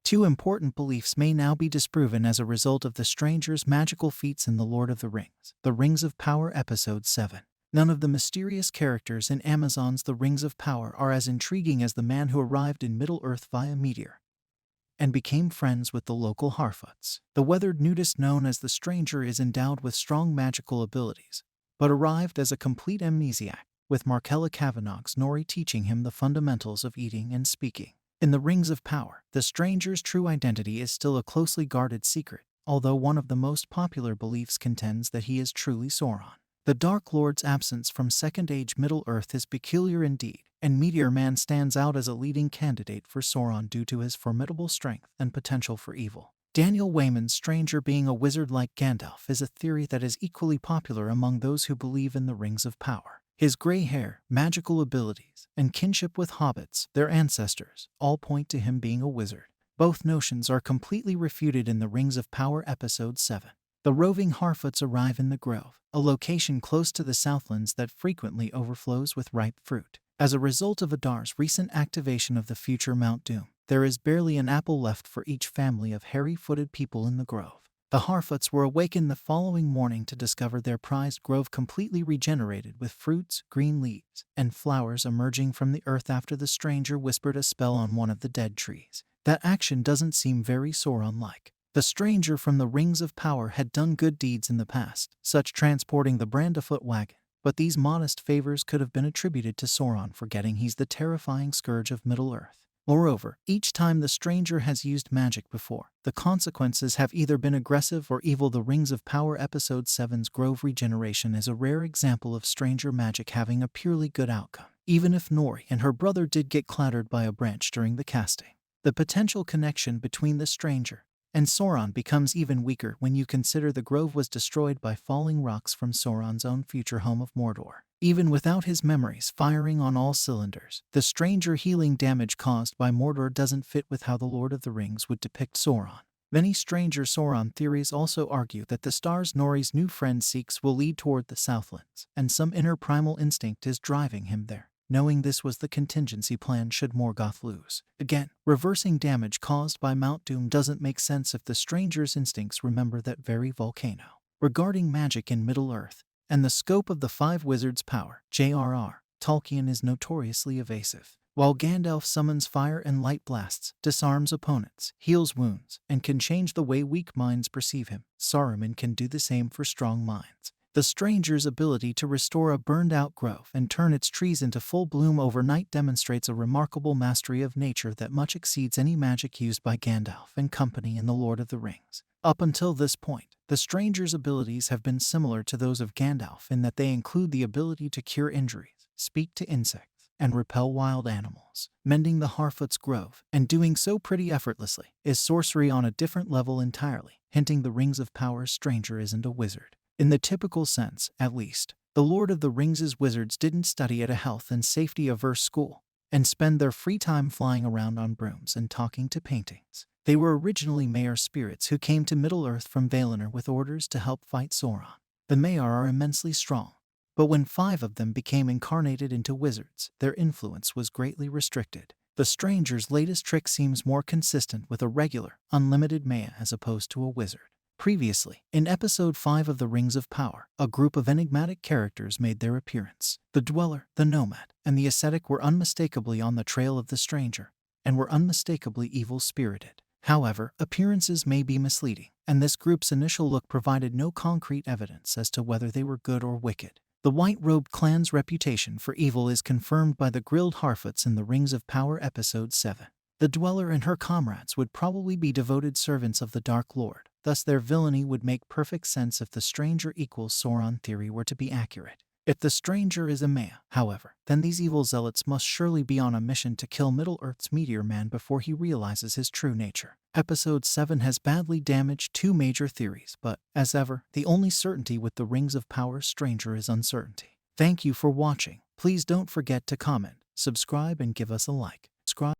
Two important beliefs may now be disproven as a result of the stranger's magical feats in The Lord of the Rings, The Rings of Power Episode 7. None of the mysterious characters in Amazon's The Rings of Power are as intriguing as the man who arrived in Middle-earth via meteor and became friends with the local Harfoots. The weathered nudist known as the Stranger is endowed with strong magical abilities, but arrived as a complete amnesiac, with Markella Cavanagh's Nori teaching him the fundamentals of eating and speaking. In The Rings of Power, the Stranger's true identity is still a closely guarded secret, although one of the most popular beliefs contends that he is truly Sauron. The Dark Lord's absence from Second Age Middle-earth is peculiar indeed, and Meteor Man stands out as a leading candidate for Sauron due to his formidable strength and potential for evil. Daniel Wayman's Stranger being a wizard like Gandalf is a theory that is equally popular among those who believe in the Rings of Power. His gray hair, magical abilities, and kinship with hobbits, their ancestors, all point to him being a wizard. Both notions are completely refuted in The Rings of Power Episode 7. The roving Harfoots arrive in the Grove, a location close to the Southlands that frequently overflows with ripe fruit. As a result of Adar's recent activation of the future Mount Doom, there is barely an apple left for each family of hairy-footed people in the Grove. The Harfoots were awakened the following morning to discover their prized grove completely regenerated with fruits, green leaves, and flowers emerging from the earth after the Stranger whispered a spell on one of the dead trees. That action doesn't seem very Sauron-like. The Stranger from the Rings of Power had done good deeds in the past, such transporting the Brandafoot wagon, but these modest favors could have been attributed to Sauron forgetting he's the terrifying scourge of Middle-earth. Moreover, each time the Stranger has used magic before, the consequences have either been aggressive or evil. The Rings of Power Episode 7's Grove regeneration is a rare example of Stranger magic having a purely good outcome, even if Nori and her brother did get clattered by a branch during the casting. The potential connection between the Stranger and Sauron becomes even weaker when you consider the Grove was destroyed by falling rocks from Sauron's own future home of Mordor. Even without his memories firing on all cylinders, the Stranger healing damage caused by Mordor doesn't fit with how The Lord of the Rings would depict Sauron. Many Stranger Sauron theories also argue that the stars Nori's new friend seeks will lead toward the Southlands, and some inner primal instinct is driving him there, knowing this was the contingency plan should Morgoth lose. Again, reversing damage caused by Mount Doom doesn't make sense if the Stranger's instincts remember that very volcano. Regarding magic in Middle-earth and the scope of the Five Wizards' power, J.R.R. Tolkien is notoriously evasive. While Gandalf summons fire and light blasts, disarms opponents, heals wounds, and can change the way weak minds perceive him, Saruman can do the same for strong minds. The Stranger's ability to restore a burned-out grove and turn its trees into full bloom overnight demonstrates a remarkable mastery of nature that much exceeds any magic used by Gandalf and company in The Lord of the Rings. Up until this point, the Stranger's abilities have been similar to those of Gandalf in that they include the ability to cure injuries, speak to insects, and repel wild animals. Mending the Harfoot's grove, and doing so pretty effortlessly, is sorcery on a different level entirely, hinting the Rings of Power's Stranger isn't a wizard. In the typical sense, at least, the Lord of the Rings' wizards didn't study at a health and safety-averse school, and spend their free time flying around on brooms and talking to paintings. They were originally Maiar spirits who came to Middle-earth from Valinor with orders to help fight Sauron. The Maiar are immensely strong, but when 5 of them became incarnated into wizards, their influence was greatly restricted. The Stranger's latest trick seems more consistent with a regular, unlimited Maiar as opposed to a wizard. Previously, in Episode 5 of The Rings of Power, a group of enigmatic characters made their appearance. The Dweller, the Nomad, and the Ascetic were unmistakably on the trail of the Stranger, and were unmistakably evil-spirited. However, appearances may be misleading, and this group's initial look provided no concrete evidence as to whether they were good or wicked. The White-Robed clan's reputation for evil is confirmed by the grilled Harfoots in The Rings of Power Episode 7. The Dweller and her comrades would probably be devoted servants of the Dark Lord, thus their villainy would make perfect sense if the Stranger equals Sauron theory were to be accurate. If the Stranger is a Maiar, however, then these evil zealots must surely be on a mission to kill Middle-earth's Meteor Man before he realizes his true nature. Episode 7 has badly damaged 2 major theories, but, as ever, the only certainty with the Rings of Power Stranger is uncertainty. Thank you for watching. Please don't forget to comment, subscribe, and give us a like. Subscribe.